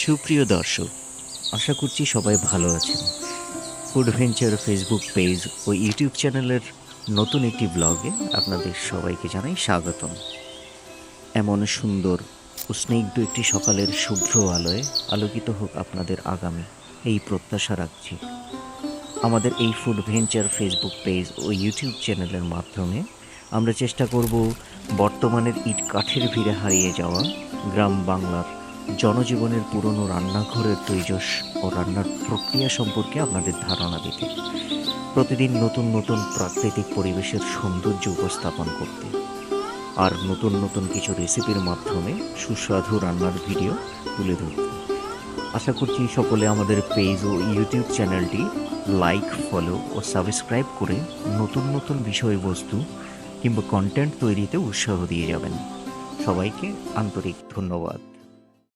সুপ্রিয় দর্শক, আশা করছি সবাই ভালো আছেন। ফুড ভেঞ্চার ফেসবুক পেজ ও ইউটিউব চ্যানেলের নতুন একটি ব্লগে আপনাদের সবাইকে জানাই স্বাগতম। এমন সুন্দর ও স্নিগ্ধ একটি সকালের শুভ্র আলোয় আলোকিত হোক আপনাদের আগামী, এই প্রত্যাশা রাখছি। আমাদের এই ফুড ভেঞ্চার ফেসবুক পেজ ও ইউটিউব চ্যানেলের মাধ্যমে আমরা চেষ্টা করব বর্তমানের ইট কাঠের ভিড়ে হারিয়ে যাওয়া গ্রাম বাংলার জনজীবনের পুরনো রান্নাঘরের তৈজস ও রান্নার প্রক্রিয়া সম্পর্কে আপনাদের ধারণা দিতে, প্রতিদিন নতুন নতুন প্রাকৃতিক পরিবেশের সৌন্দর্য উপস্থাপন করতে, আর নতুন নতুন কিছু রেসিপির মাধ্যমে সুস্বাদু রান্নার ভিডিও তুলে ধরতে। আশা করছি সকলে আমাদের পেজ ও ইউটিউব চ্যানেলটি লাইক, ফলো ও সাবস্ক্রাইব করে নতুন নতুন বিষয়বস্তু কিংবা কন্টেন্ট তৈরিতে উৎসাহ দিয়ে যাবেন। সবাইকে আন্তরিক ধন্যবাদ।